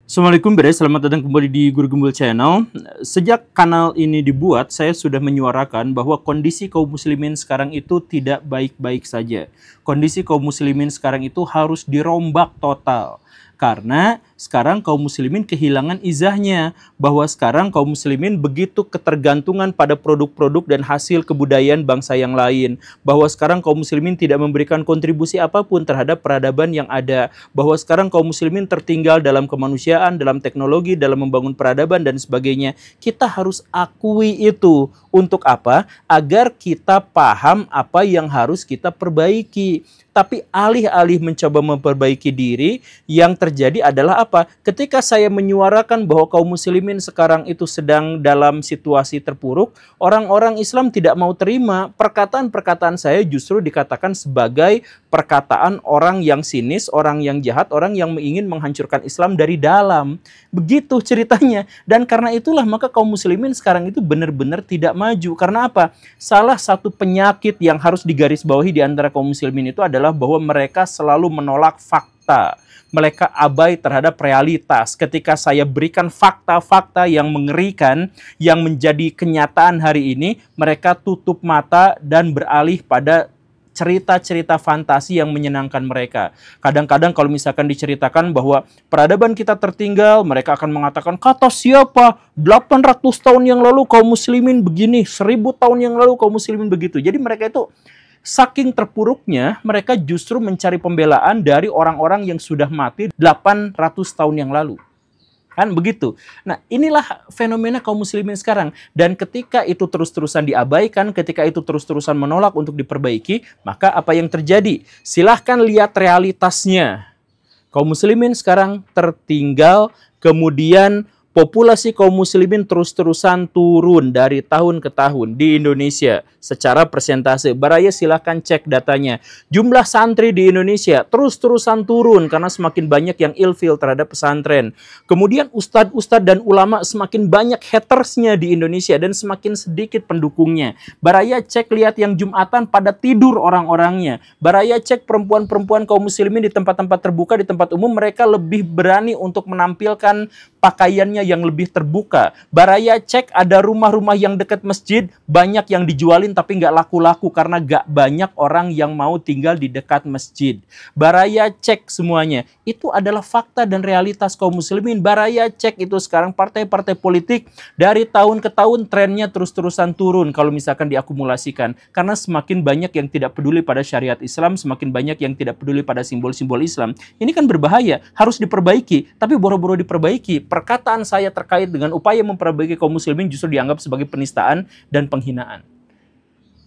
Assalamualaikum Bre, selamat datang kembali di Guru Gembul Channel. Sejak kanal ini dibuat, saya sudah menyuarakan bahwa kondisi kaum muslimin sekarang itu tidak baik-baik saja. Kondisi kaum muslimin sekarang itu harus dirombak total. Karena sekarang kaum muslimin kehilangan izahnya, bahwa sekarang kaum muslimin begitu ketergantungan pada produk-produk dan hasil kebudayaan bangsa yang lain, bahwa sekarang kaum muslimin tidak memberikan kontribusi apapun terhadap peradaban yang ada, bahwa sekarang kaum muslimin tertinggal dalam kemanusiaan, dalam teknologi, dalam membangun peradaban dan sebagainya. Kita harus akui itu. Untuk apa? Agar kita paham apa yang harus kita perbaiki. Tapi alih-alih mencoba memperbaiki diri, yang terjadi adalah apa? Ketika saya menyuarakan bahwa kaum muslimin sekarang itu sedang dalam situasi terpuruk, orang-orang Islam tidak mau terima. Perkataan-perkataan saya justru dikatakan sebagai perkataan orang yang sinis, orang yang jahat, orang yang ingin menghancurkan Islam dari dalam. Begitu ceritanya. Dan karena itulah maka kaum muslimin sekarang itu benar-benar tidak maju. Karena apa? Salah satu penyakit yang harus digarisbawahi di antara kaum muslimin itu adalah bahwa mereka selalu menolak fakta. Mereka abai terhadap realitas. Ketika saya berikan fakta-fakta yang mengerikan, yang menjadi kenyataan hari ini, mereka tutup mata dan beralih pada cerita-cerita fantasi yang menyenangkan mereka. Kadang-kadang kalau misalkan diceritakan bahwa peradaban kita tertinggal, mereka akan mengatakan, kata siapa? 800 tahun yang lalu kaum muslimin begini, 1000 tahun yang lalu kaum muslimin begitu. Jadi mereka itu saking terpuruknya, mereka justru mencari pembelaan dari orang-orang yang sudah mati 800 tahun yang lalu. Kan begitu. Nah, inilah fenomena kaum muslimin sekarang. Dan ketika itu terus-terusan diabaikan, ketika itu terus-terusan menolak untuk diperbaiki, maka apa yang terjadi? Silahkan lihat realitasnya. Kaum muslimin sekarang tertinggal, kemudian populasi kaum muslimin terus-terusan turun dari tahun ke tahun di Indonesia secara persentase. Baraya silahkan cek datanya. Jumlah santri di Indonesia terus-terusan turun karena semakin banyak yang ilfil terhadap pesantren. Kemudian ustadz-ustadz dan ulama semakin banyak hatersnya di Indonesia dan semakin sedikit pendukungnya. Baraya cek lihat yang Jumatan pada tidur orang-orangnya. Baraya cek perempuan-perempuan kaum muslimin di tempat-tempat terbuka, di tempat umum, mereka lebih berani untuk menampilkan pakaiannya yang lebih terbuka. Baraya cek ada rumah-rumah yang dekat masjid, banyak yang dijualin tapi nggak laku-laku karena nggak banyak orang yang mau tinggal di dekat masjid. Baraya cek semuanya. Itu adalah fakta dan realitas kaum muslimin. Baraya cek itu sekarang partai-partai politik dari tahun ke tahun trennya terus-terusan turun kalau misalkan diakumulasikan. Karena semakin banyak yang tidak peduli pada syariat Islam, semakin banyak yang tidak peduli pada simbol-simbol Islam. Ini kan berbahaya, harus diperbaiki. Tapi boro-boro diperbaiki, perkataan saya terkait dengan upaya memperbaiki kaum muslimin justru dianggap sebagai penistaan dan penghinaan.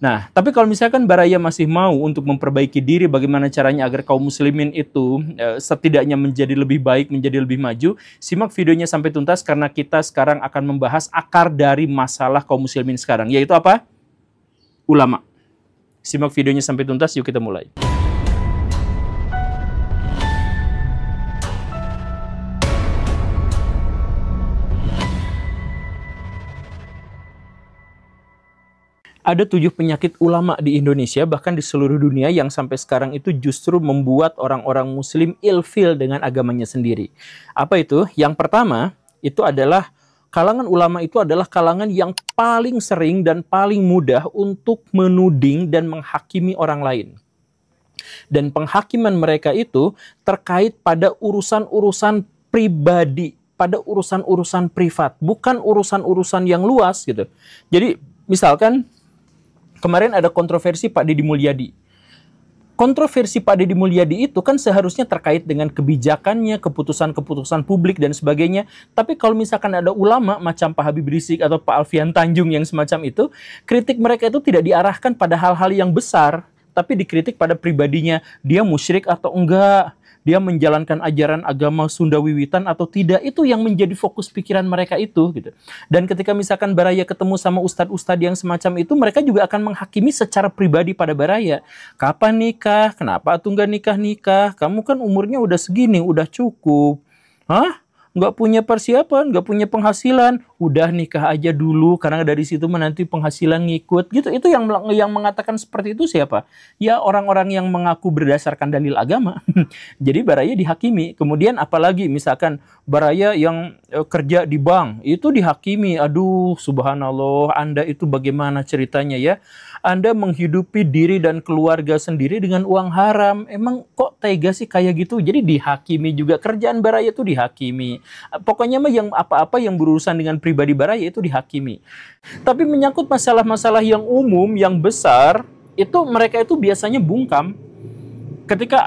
Nah, tapi kalau misalkan Baraya masih mau untuk memperbaiki diri, bagaimana caranya agar kaum muslimin itu setidaknya menjadi lebih baik, menjadi lebih maju, simak videonya sampai tuntas karena kita sekarang akan membahas akar dari masalah kaum muslimin sekarang, yaitu apa? Ulama. Simak videonya sampai tuntas, yuk kita mulai. Ada 7 penyakit ulama di Indonesia, bahkan di seluruh dunia, yang sampai sekarang itu justru membuat orang-orang muslim ilfil dengan agamanya sendiri. Apa itu? Yang pertama, itu adalah kalangan ulama itu adalah kalangan yang paling sering dan paling mudah untuk menuding dan menghakimi orang lain. Dan penghakiman mereka itu terkait pada urusan-urusan pribadi, pada urusan-urusan privat, bukan urusan-urusan yang luas gitu. Jadi, misalkan kemarin ada kontroversi Pak Deddy Mulyadi. Kontroversi Pak Deddy Mulyadi itu kan seharusnya terkait dengan kebijakannya, keputusan-keputusan publik dan sebagainya. Tapi kalau misalkan ada ulama macam Pak Habib Rizik atau Pak Alfian Tanjung yang semacam itu, kritik mereka itu tidak diarahkan pada hal-hal yang besar, tapi dikritik pada pribadinya. Dia musyrik atau enggak? Dia menjalankan ajaran agama Sunda Wiwitan atau tidak, itu yang menjadi fokus pikiran mereka itu gitu. Dan ketika misalkan Baraya ketemu sama ustadz-ustadz yang semacam itu, mereka juga akan menghakimi secara pribadi pada Baraya. Kapan nikah? Kenapa tuh nggak nikah-nikah? Kamu kan umurnya udah segini, udah cukup. Hah? nggak punya persiapan, nggak punya penghasilan, udah nikah aja dulu karena dari situ nanti penghasilan ngikut gitu. Itu yang mengatakan seperti itu siapa? Ya orang-orang yang mengaku berdasarkan dalil agama. Jadi baraya dihakimi. Kemudian apalagi misalkan baraya yang kerja di bank itu dihakimi. Aduh, subhanallah, Anda itu bagaimana ceritanya ya? Anda menghidupi diri dan keluarga sendiri dengan uang haram. Emang kok tega sih kayak gitu? Jadi dihakimi juga. Kerjaan baraya itu dihakimi. Pokoknya mah yang apa-apa yang berurusan dengan pribadi baraya itu dihakimi. Tapi menyangkut masalah-masalah yang umum, yang besar, itu mereka itu biasanya bungkam. Ketika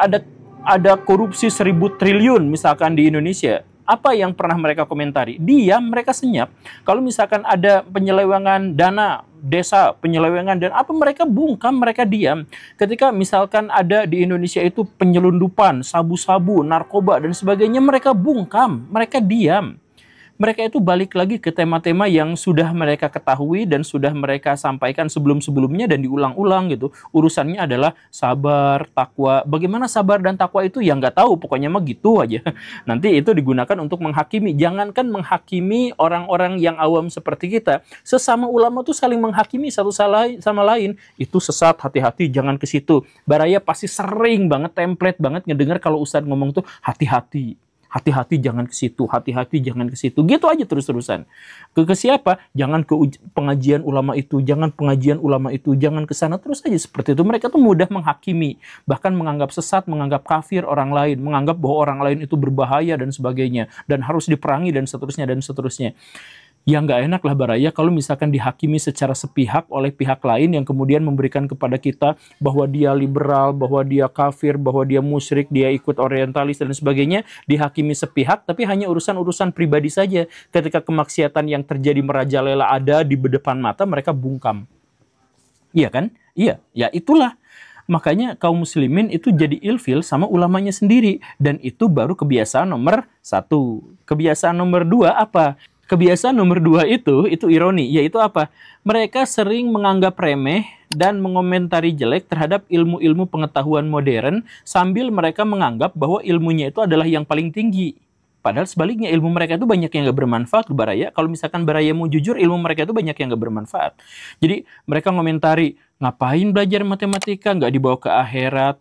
ada korupsi 1.000 triliun misalkan di Indonesia, apa yang pernah mereka komentari? Diam, mereka senyap. Kalau misalkan ada penyelewengan dana desa, penyelewengan dan apa, mereka bungkam, mereka diam. Ketika misalkan ada di Indonesia itu penyelundupan, sabu-sabu, narkoba dan sebagainya, mereka bungkam, mereka diam. Mereka itu balik lagi ke tema-tema yang sudah mereka ketahui dan sudah mereka sampaikan sebelum-sebelumnya dan diulang-ulang gitu. Urusannya adalah sabar, takwa. Bagaimana sabar dan takwa itu ya nggak tahu, pokoknya mah gitu aja. Nanti itu digunakan untuk menghakimi. Jangankan menghakimi orang-orang yang awam seperti kita. Sesama ulama tuh saling menghakimi satu sama lain. Itu sesat, hati-hati, jangan ke situ. Baraya pasti sering banget, template banget ngedengar kalau Ustadz ngomong tuh hati-hati. Hati-hati jangan ke situ, hati-hati jangan ke situ. Gitu aja terus-terusan. Ke siapa? Jangan ke pengajian ulama itu, jangan pengajian ulama itu, jangan ke sana, terus aja seperti itu. Mereka tuh mudah menghakimi, bahkan menganggap sesat, menganggap kafir orang lain, menganggap bahwa orang lain itu berbahaya dan sebagainya, dan harus diperangi dan seterusnya dan seterusnya. Ya nggak enak lah baraya kalau misalkan dihakimi secara sepihak oleh pihak lain yang kemudian memberikan kepada kita bahwa dia liberal, bahwa dia kafir, bahwa dia musyrik, dia ikut orientalis dan sebagainya, dihakimi sepihak, tapi hanya urusan-urusan pribadi saja. Ketika kemaksiatan yang terjadi merajalela ada di depan mata, mereka bungkam. Iya kan? Iya, ya itulah. Makanya kaum muslimin itu jadi ilfil sama ulamanya sendiri. Dan itu baru kebiasaan nomor 1. Kebiasaan nomor 2 apa? Kebiasaan nomor 2 itu ironi, yaitu apa? Mereka sering menganggap remeh dan mengomentari jelek terhadap ilmu-ilmu pengetahuan modern sambil mereka menganggap bahwa ilmunya itu adalah yang paling tinggi. Padahal sebaliknya ilmu mereka itu banyak yang gak bermanfaat, baraya. Kalau misalkan baraya mau jujur, ilmu mereka itu banyak yang gak bermanfaat. Jadi mereka ngomentari, ngapain belajar matematika, gak dibawa ke akhirat?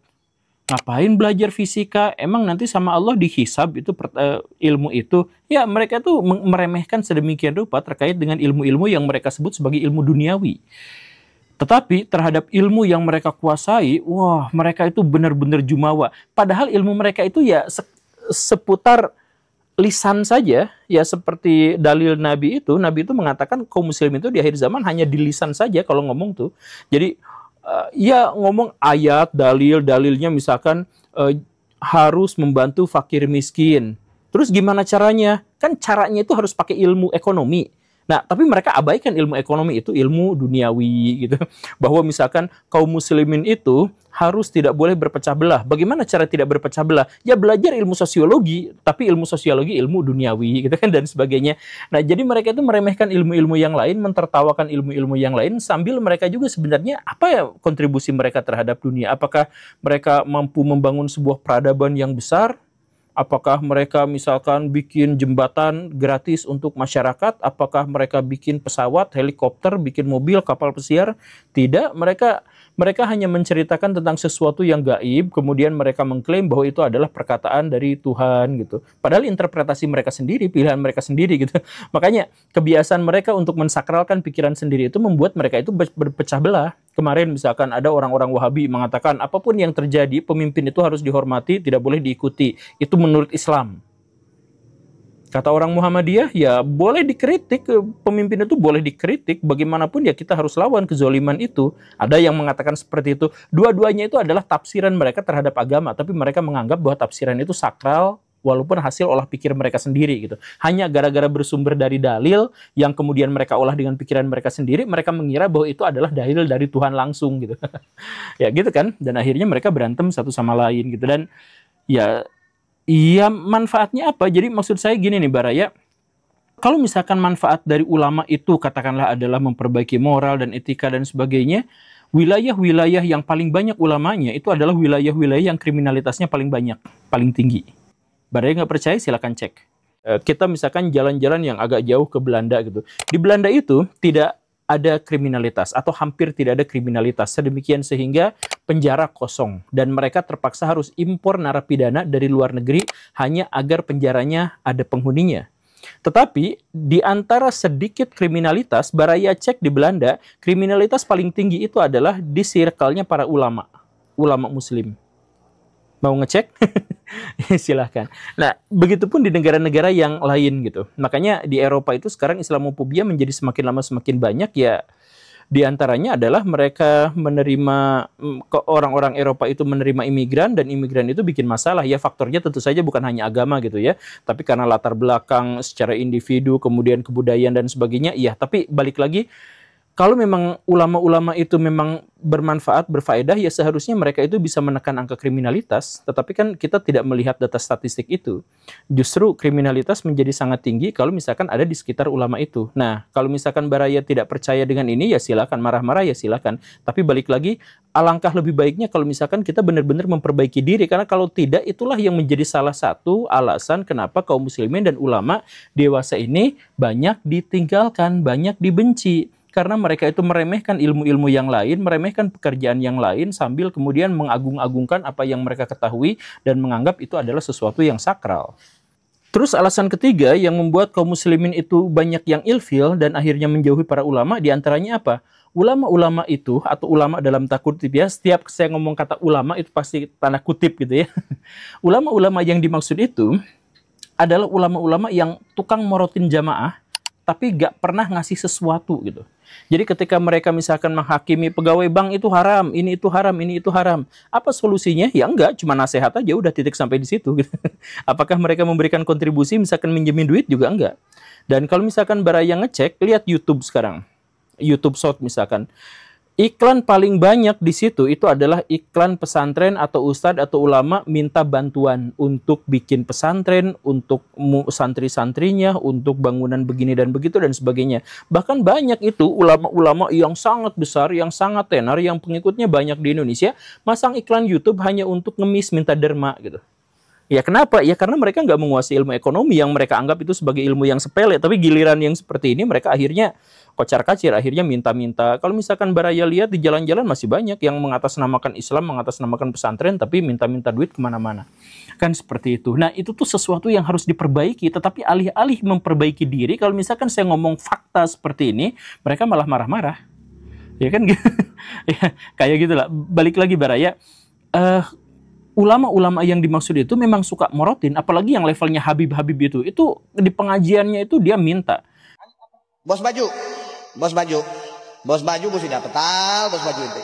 Ngapain belajar fisika? Emang nanti sama Allah dihisab itu ilmu itu? Ya mereka tuh meremehkan sedemikian rupa terkait dengan ilmu-ilmu yang mereka sebut sebagai ilmu duniawi. Tetapi terhadap ilmu yang mereka kuasai, wah mereka itu benar-benar jumawa. Padahal ilmu mereka itu ya seputar lisan saja, ya seperti dalil Nabi itu mengatakan kaum muslim itu di akhir zaman hanya di lisan saja kalau ngomong tuh. Jadi ya ngomong ayat, dalilnya misalkan harus membantu fakir miskin. Terus gimana caranya? Kan caranya itu harus pakai ilmu ekonomi. Nah, tapi mereka abaikan ilmu ekonomi itu ilmu duniawi gitu. Bahwa misalkan kaum muslimin itu harus tidak boleh berpecah belah. Bagaimana cara tidak berpecah belah? Ya belajar ilmu sosiologi, tapi ilmu sosiologi ilmu duniawi gitu kan dan sebagainya. Nah, jadi mereka itu meremehkan ilmu-ilmu yang lain, mentertawakan ilmu-ilmu yang lain sambil mereka juga sebenarnya apa ya kontribusi mereka terhadap dunia? Apakah mereka mampu membangun sebuah peradaban yang besar? Apakah mereka misalkan bikin jembatan gratis untuk masyarakat? Apakah mereka bikin pesawat, helikopter, bikin mobil, kapal pesiar? Tidak, mereka hanya menceritakan tentang sesuatu yang gaib, kemudian mereka mengklaim bahwa itu adalah perkataan dari Tuhan gitu. Padahal interpretasi mereka sendiri, pilihan mereka sendiri gitu. Makanya kebiasaan mereka untuk mensakralkan pikiran sendiri itu membuat mereka itu berpecah belah. Kemarin misalkan ada orang-orang Wahabi mengatakan apapun yang terjadi, pemimpin itu harus dihormati, tidak boleh diikuti. Itu menurut Islam. Kata orang Muhammadiyah, ya boleh dikritik, pemimpin itu boleh dikritik, bagaimanapun ya kita harus lawan kezoliman itu. Ada yang mengatakan seperti itu. Dua-duanya itu adalah tafsiran mereka terhadap agama, tapi mereka menganggap bahwa tafsiran itu sakral, walaupun hasil olah pikir mereka sendiri gitu. Hanya gara-gara bersumber dari dalil yang kemudian mereka olah dengan pikiran mereka sendiri, mereka mengira bahwa itu adalah dalil dari Tuhan langsung gitu. Ya gitu kan, dan akhirnya mereka berantem satu sama lain gitu. Dan ya iya, manfaatnya apa? Jadi maksud saya gini nih baraya, kalau misalkan manfaat dari ulama itu katakanlah adalah memperbaiki moral dan etika dan sebagainya, wilayah-wilayah yang paling banyak ulamanya itu adalah wilayah-wilayah yang kriminalitasnya paling banyak, paling tinggi. Baraya nggak percaya, silakan cek. Kita misalkan jalan-jalan yang agak jauh ke Belanda gitu. Di Belanda itu tidak ada kriminalitas atau hampir tidak ada kriminalitas, sedemikian sehingga penjara kosong dan mereka terpaksa harus impor narapidana dari luar negeri hanya agar penjaranya ada penghuninya. Tetapi di antara sedikit kriminalitas, Baraya cek di Belanda, kriminalitas paling tinggi itu adalah di circle-nya para ulama, ulama muslim. Mau ngecek? Silahkan. Nah, begitupun di negara-negara yang lain gitu. Makanya di Eropa itu sekarang Islamofobia menjadi semakin lama semakin banyak ya. Di antaranya adalah mereka menerima, orang-orang Eropa itu menerima imigran dan imigran itu bikin masalah. Ya faktornya tentu saja bukan hanya agama gitu ya. Tapi karena latar belakang secara individu, kemudian kebudayaan dan sebagainya. Iya, tapi balik lagi, kalau memang ulama-ulama itu memang bermanfaat, berfaedah, ya seharusnya mereka itu bisa menekan angka kriminalitas. Tetapi kan kita tidak melihat data statistik itu. Justru kriminalitas menjadi sangat tinggi kalau misalkan ada di sekitar ulama itu. Nah, kalau misalkan Baraya tidak percaya dengan ini, ya silakan marah-marah, ya silakan. Tapi balik lagi, alangkah lebih baiknya kalau misalkan kita benar-benar memperbaiki diri. Karena kalau tidak, itulah yang menjadi salah satu alasan kenapa kaum muslimin dan ulama dewasa ini banyak ditinggalkan, banyak dibenci. Karena mereka itu meremehkan ilmu-ilmu yang lain, meremehkan pekerjaan yang lain, sambil kemudian mengagung-agungkan apa yang mereka ketahui dan menganggap itu adalah sesuatu yang sakral. Terus alasan ketiga yang membuat kaum muslimin itu banyak yang ilfil dan akhirnya menjauhi para ulama, diantaranya apa? Ulama-ulama itu, atau ulama dalam tanda kutip ya, setiap saya ngomong kata ulama itu pasti tanda kutip gitu ya. Ulama-ulama yang dimaksud itu adalah ulama-ulama yang tukang morotin jamaah, tapi gak pernah ngasih sesuatu gitu. Jadi ketika mereka misalkan menghakimi pegawai bank itu haram, ini itu haram, ini itu haram. Apa solusinya? Ya enggak, cuma nasihat aja, udah titik sampai di situ. Gitu. Apakah mereka memberikan kontribusi, misalkan minjemin duit juga enggak. Dan kalau misalkan Baraya ngecek, lihat YouTube sekarang. YouTube Short misalkan. Iklan paling banyak di situ itu adalah iklan pesantren atau ustadz atau ulama minta bantuan untuk bikin pesantren, untuk santri-santrinya, untuk bangunan begini dan begitu dan sebagainya. Bahkan banyak itu ulama-ulama yang sangat besar, yang sangat tenar, yang pengikutnya banyak di Indonesia, masang iklan YouTube hanya untuk ngemis minta derma gitu. Ya kenapa? Ya karena mereka nggak menguasai ilmu ekonomi yang mereka anggap itu sebagai ilmu yang sepele. Tapi giliran yang seperti ini mereka akhirnya kocar-kacir, akhirnya minta-minta. Kalau misalkan Baraya lihat di jalan-jalan masih banyak yang mengatasnamakan Islam, mengatasnamakan pesantren, tapi minta-minta duit kemana-mana. Kan seperti itu. Nah itu tuh sesuatu yang harus diperbaiki. Tetapi alih-alih memperbaiki diri, kalau misalkan saya ngomong fakta seperti ini, mereka malah marah-marah. Ya kan? Ya, kayak gitulah. Balik lagi Baraya. Ulama-ulama yang dimaksud itu memang suka morotin, apalagi yang levelnya Habib-Habib itu di pengajiannya itu dia minta. Bos baju, bos baju mesti dapat bos baju itu.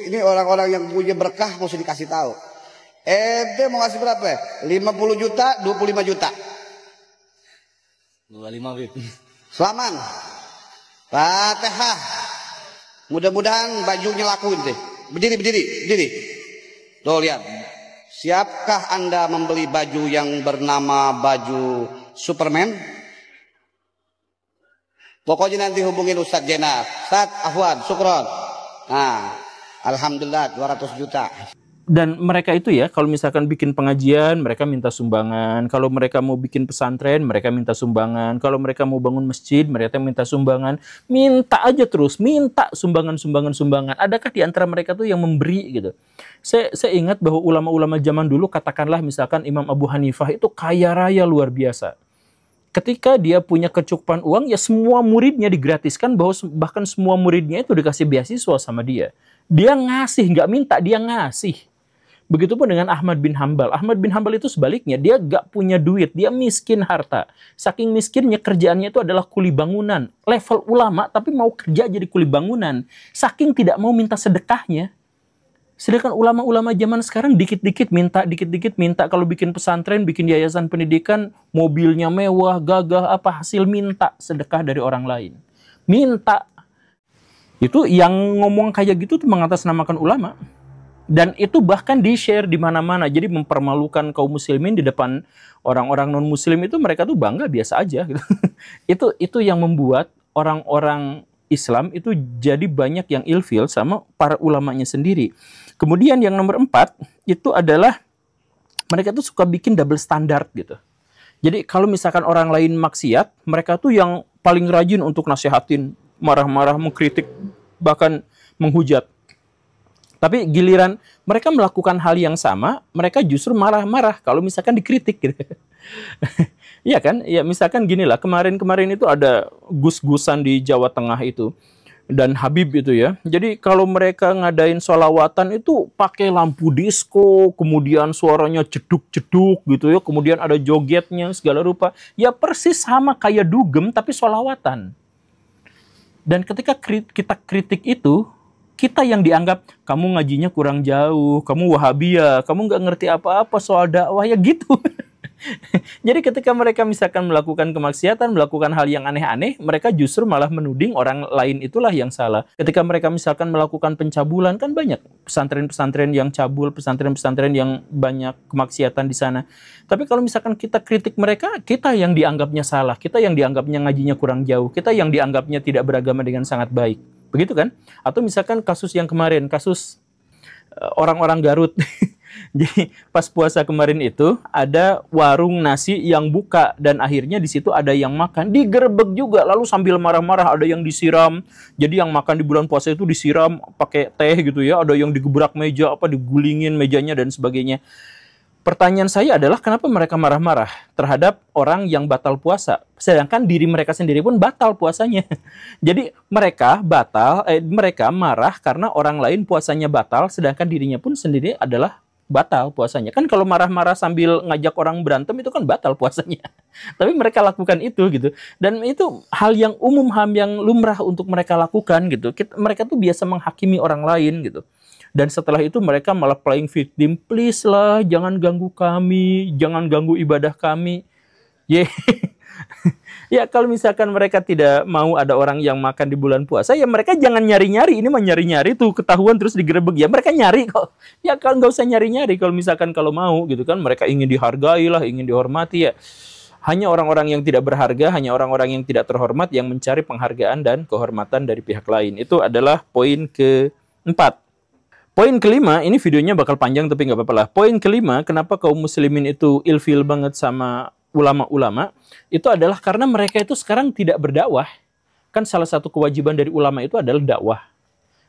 Ini orang-orang yang punya berkah mesti dikasih tahu. Ente mau kasih berapa? 50 juta, 25 juta. 25 Bib. Selaman. Fatihah. Mudah-mudahan bajunya laku deh. Berdiri. Tuh lihat. Siapkah Anda membeli baju yang bernama baju Superman? Pokoknya nanti hubungin Ustadz Jenab. Ustadz Afwan, syukron. Nah, alhamdulillah 200 juta. Dan mereka itu ya, kalau misalkan bikin pengajian, mereka minta sumbangan. Kalau mereka mau bikin pesantren, mereka minta sumbangan. Kalau mereka mau bangun masjid, mereka minta sumbangan. Minta aja terus, minta sumbangan. Adakah di antara mereka tuh yang memberi gitu? Saya ingat bahwa ulama-ulama zaman dulu, katakanlah misalkan Imam Abu Hanifah itu kaya raya luar biasa. Ketika dia punya kecukupan uang, ya semua muridnya digratiskan, bahkan semua muridnya itu dikasih beasiswa sama dia. Dia ngasih, nggak minta, dia ngasih. Begitupun dengan Ahmad bin Hambal. Ahmad bin Hambal itu sebaliknya, dia gak punya duit, dia miskin harta. Saking miskinnya kerjaannya itu adalah kuli bangunan. Level ulama tapi mau kerja jadi kuli bangunan. Saking tidak mau minta sedekahnya. Sedangkan ulama-ulama zaman sekarang dikit-dikit minta. Kalau bikin pesantren, bikin yayasan pendidikan, mobilnya mewah, gagah, apa hasil minta sedekah dari orang lain. Minta. Itu yang ngomong kayak gitu tuh mengatasnamakan ulama. Dan itu bahkan di-share di mana-mana. Jadi mempermalukan kaum muslimin di depan orang-orang non-muslim itu mereka tuh bangga biasa aja. Gitu. Itu yang membuat orang-orang Islam itu jadi banyak yang ilfil sama para ulamanya sendiri. Kemudian yang nomor 4 itu adalah Mereka tuh suka bikin double standard gitu. Jadi kalau misalkan orang lain maksiat, mereka tuh yang paling rajin untuk nasihatin, marah-marah, mengkritik, bahkan menghujat. Tapi giliran mereka melakukan hal yang sama, mereka justru marah-marah kalau misalkan dikritik gitu. Iya kan? Ya misalkan gini lah, kemarin-kemarin itu ada gus-gusan di Jawa Tengah itu dan Habib itu ya. Jadi kalau mereka ngadain sholawatan itu pakai lampu disco, kemudian suaranya jeduk-jeduk gitu ya, kemudian ada jogetnya segala rupa. Ya persis sama kayak dugem tapi sholawatan. Dan ketika kita kritik itu, kita yang dianggap, kamu ngajinya kurang jauh, kamu Wahabiyah, kamu nggak ngerti apa-apa soal dakwah, ya gitu. Jadi ketika mereka misalkan melakukan kemaksiatan, melakukan hal yang aneh-aneh, mereka justru malah menuding orang lain itulah yang salah. Ketika mereka misalkan melakukan pencabulan, kan banyak pesantren-pesantren yang cabul, pesantren-pesantren yang banyak kemaksiatan di sana. Tapi kalau misalkan kita kritik mereka, kita yang dianggapnya salah, kita yang dianggapnya ngajinya kurang jauh, kita yang dianggapnya tidak beragama dengan sangat baik. Begitu kan? Atau misalkan kasus yang kemarin, kasus orang-orang Garut. Jadi pas puasa kemarin itu ada warung nasi yang buka dan akhirnya di situ ada yang makan, digerebek juga, lalu sambil marah-marah ada yang disiram. Jadi yang makan di bulan puasa itu disiram pakai teh gitu ya, ada yang digebrak meja, digulingin mejanya dan sebagainya. Pertanyaan saya adalah kenapa mereka marah-marah terhadap orang yang batal puasa, sedangkan diri mereka sendiri pun batal puasanya. Jadi mereka mereka marah karena orang lain puasanya batal, sedangkan dirinya pun sendiri adalah batal puasanya. Kan kalau marah-marah sambil ngajak orang berantem itu kan batal puasanya. Tapi mereka lakukan itu gitu. Dan itu hal yang umum, hal yang lumrah untuk mereka lakukan gitu. Mereka tuh biasa menghakimi orang lain gitu. Dan setelah itu mereka malah playing victim. Please lah, jangan ganggu kami, jangan ganggu ibadah kami. Yeah. Ya kalau misalkan mereka tidak mau ada orang yang makan di bulan puasa, ya mereka jangan nyari-nyari. Ini mah nyari-nyari tuh ketahuan terus digerebek. Ya mereka nyari kok. Ya kalau nggak usah nyari-nyari kalau misalkan kalau mau gitu kan. Mereka ingin dihargai lah, ingin dihormati ya. Hanya orang-orang yang tidak berharga, hanya orang-orang yang tidak terhormat yang mencari penghargaan dan kehormatan dari pihak lain. Itu adalah poin keempat. Poin kelima, ini videonya bakal panjang tapi nggak apa-apa lah. Poin kelima, kenapa kaum muslimin itu ilfil banget sama ulama-ulama, itu adalah karena mereka itu sekarang tidak berdakwah. Kan salah satu kewajiban dari ulama itu adalah dakwah.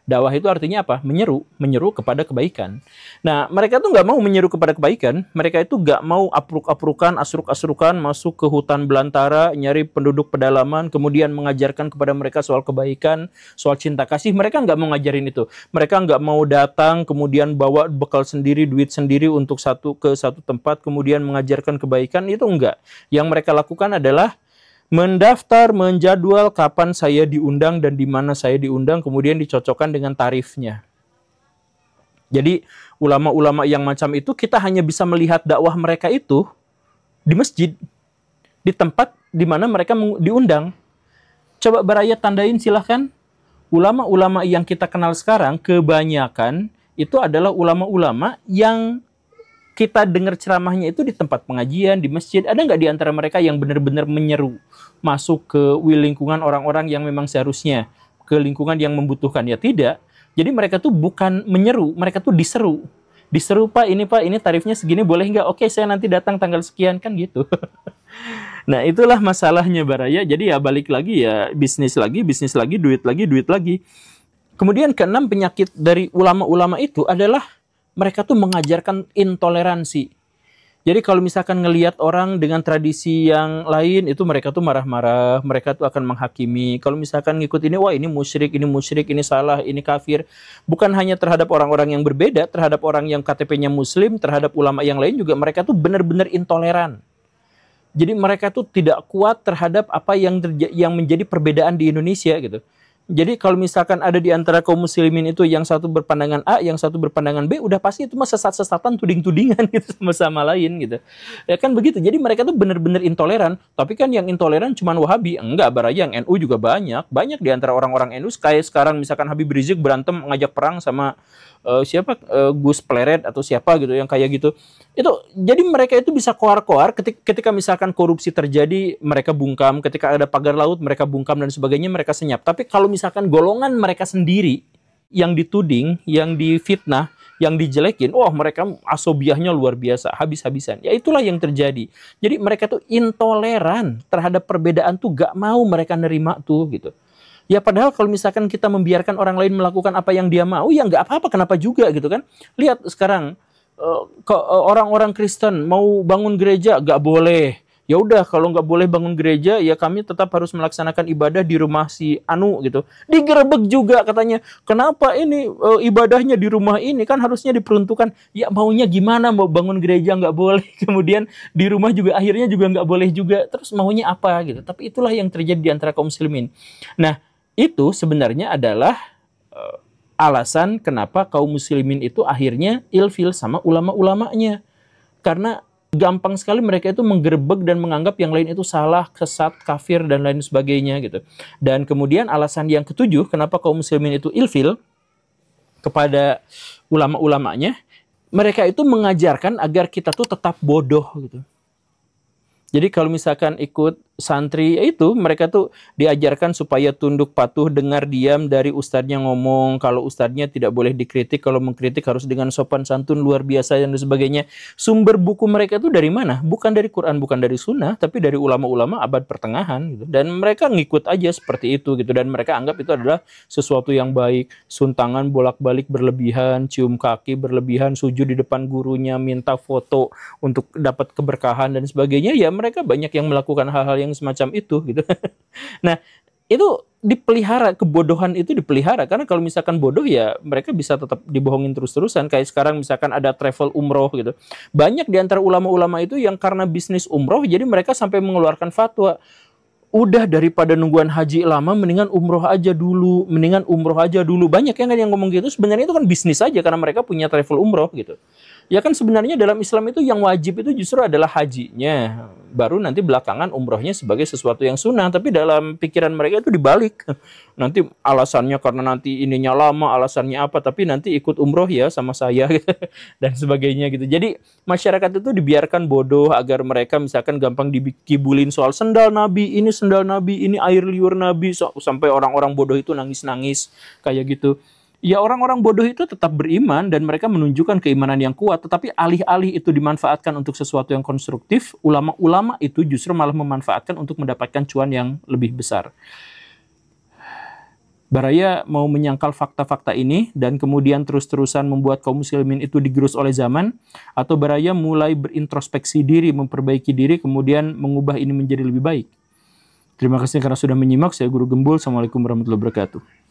Dakwah itu artinya apa? Menyeru kepada kebaikan. Nah, mereka tuh nggak mau menyeru kepada kebaikan. Mereka itu nggak mau apruk-aprukan, asruk-asrukan, masuk ke hutan belantara, nyari penduduk pedalaman, kemudian mengajarkan kepada mereka soal kebaikan, soal cinta kasih. Mereka nggak mau ngajarin itu. Mereka nggak mau datang, kemudian bawa bekal sendiri, duit sendiri untuk ke satu tempat, kemudian mengajarkan kebaikan. Itu enggak. Yang mereka lakukan adalah mendaftar, menjadwal kapan saya diundang dan di mana saya diundang, kemudian dicocokkan dengan tarifnya. Jadi ulama-ulama yang macam itu kita hanya bisa melihat dakwah mereka itu di masjid, di tempat di mana mereka diundang. Coba Baraya tandain silahkan. Ulama-ulama yang kita kenal sekarang kebanyakan itu adalah ulama-ulama yang kita dengar ceramahnya itu di tempat pengajian, di masjid. Ada nggak di antara mereka yang benar-benar menyeru masuk ke lingkungan orang-orang yang memang seharusnya, ke lingkungan yang membutuhkan? Ya tidak. Jadi mereka tuh bukan menyeru, mereka tuh diseru. Diseru, Pak, ini tarifnya segini, boleh nggak? Oke, saya nanti datang tanggal sekian, kan gitu. Nah, itulah masalahnya Baraya. Jadi ya balik lagi ya, bisnis lagi, duit lagi. Kemudian keenam, penyakit dari ulama-ulama itu adalah mereka tuh mengajarkan intoleransi. Jadi kalau misalkan ngelihat orang dengan tradisi yang lain, itu mereka tuh marah-marah, mereka tuh akan menghakimi. Kalau misalkan ngikut ini, wah ini musyrik, ini salah, ini kafir. Bukan hanya terhadap orang-orang yang berbeda, terhadap orang yang KTP-nya muslim, terhadap ulama yang lain juga mereka tuh benar-benar intoleran. Jadi mereka tuh tidak kuat terhadap apa yang menjadi perbedaan di Indonesia gitu. Jadi kalau misalkan ada di antara kaum muslimin itu yang satu berpandangan A, yang satu berpandangan B, udah pasti itu mah sesat-sesatan, tuding-tudingan gitu sama lain gitu. Ya kan begitu. Jadi mereka tuh benar-benar intoleran. Tapi kan yang intoleran cuma Wahabi. Enggak, Baraya, yang NU juga banyak. Banyak di antara orang-orang NU kayak sekarang misalkan Habib Rizik berantem ngajak perang sama Gus Pleret atau siapa gitu yang kayak gitu. Itu jadi mereka itu bisa koar-koar ketika misalkan korupsi terjadi mereka bungkam, ketika ada pagar laut mereka bungkam dan sebagainya mereka senyap. Tapi kalau misalkan golongan mereka sendiri yang dituding, yang difitnah, yang dijelekin, wah mereka asobiahnya luar biasa, habis-habisan. Ya itulah yang terjadi. Jadi mereka tuh intoleran terhadap perbedaan tuh, gak mau mereka nerima tuh gitu. Ya padahal kalau misalkan kita membiarkan orang lain melakukan apa yang dia mau, ya nggak apa-apa, kenapa juga gitu kan. Lihat sekarang, orang-orang Kristen mau bangun gereja, gak boleh. Ya udah, kalau nggak boleh bangun gereja, ya kami tetap harus melaksanakan ibadah di rumah si Anu gitu. Digerebek juga katanya. Kenapa ini ibadahnya di rumah ini, kan harusnya diperuntukkan. Ya maunya gimana, mau bangun gereja nggak boleh, kemudian di rumah juga akhirnya juga nggak boleh juga. Terus maunya apa gitu. Tapi itulah yang terjadi di antara kaum muslimin. Nah, itu sebenarnya adalah alasan kenapa kaum muslimin itu akhirnya ilfil sama ulama-ulamanya. Karena gampang sekali mereka itu menggerebek dan menganggap yang lain itu salah, sesat, kafir, dan lain sebagainya gitu. Dan kemudian alasan yang ketujuh, kenapa kaum muslimin itu ilfil kepada ulama-ulamanya, mereka itu mengajarkan agar kita tuh tetap bodoh gitu. Jadi kalau misalkan ikut santri itu, mereka tuh diajarkan supaya tunduk patuh, dengar diam dari ustadznya ngomong. Kalau ustadznya tidak boleh dikritik, kalau mengkritik harus dengan sopan santun luar biasa dan sebagainya. Sumber buku mereka itu dari mana? Bukan dari Quran, bukan dari Sunnah, tapi dari ulama-ulama abad pertengahan gitu. Dan mereka ngikut aja seperti itu gitu. Dan mereka anggap itu adalah sesuatu yang baik. Suntangan bolak-balik berlebihan, cium kaki berlebihan, sujud di depan gurunya, minta foto untuk dapat keberkahan dan sebagainya. Ya mereka banyak yang melakukan hal-hal yang semacam itu gitu. Nah, itu dipelihara, kebodohan itu dipelihara, karena kalau misalkan bodoh ya mereka bisa tetap dibohongin terus-terusan. Kayak sekarang misalkan ada travel umroh gitu. Banyak di antara ulama-ulama itu yang karena bisnis umroh, jadi mereka sampai mengeluarkan fatwa. Udah, daripada nungguan haji lama, mendingan umroh aja dulu, mendingan umroh aja dulu. Banyak yang ngomong gitu, sebenarnya itu kan bisnis aja karena mereka punya travel umroh gitu. Ya kan sebenarnya dalam Islam itu yang wajib itu justru adalah hajinya. Baru nanti belakangan umrohnya sebagai sesuatu yang sunnah. Tapi dalam pikiran mereka itu dibalik. Nanti alasannya karena nanti ininya lama, alasannya apa, tapi nanti ikut umroh ya sama saya gitu. Dan sebagainya gitu. Jadi masyarakat itu dibiarkan bodoh agar mereka misalkan gampang dikibulin soal sendal Nabi, ini sendal Nabi, ini air liur Nabi. Sampai orang-orang bodoh itu nangis-nangis kayak gitu. Ya orang-orang bodoh itu tetap beriman dan mereka menunjukkan keimanan yang kuat, tetapi alih-alih itu dimanfaatkan untuk sesuatu yang konstruktif, ulama-ulama itu justru malah memanfaatkan untuk mendapatkan cuan yang lebih besar. Baraya mau menyangkal fakta-fakta ini dan kemudian terus-terusan membuat kaum muslimin itu digerus oleh zaman, atau Baraya mulai berintrospeksi diri, memperbaiki diri, kemudian mengubah ini menjadi lebih baik? Terima kasih karena sudah menyimak. Saya Guru Gembul. Assalamualaikum warahmatullahi wabarakatuh.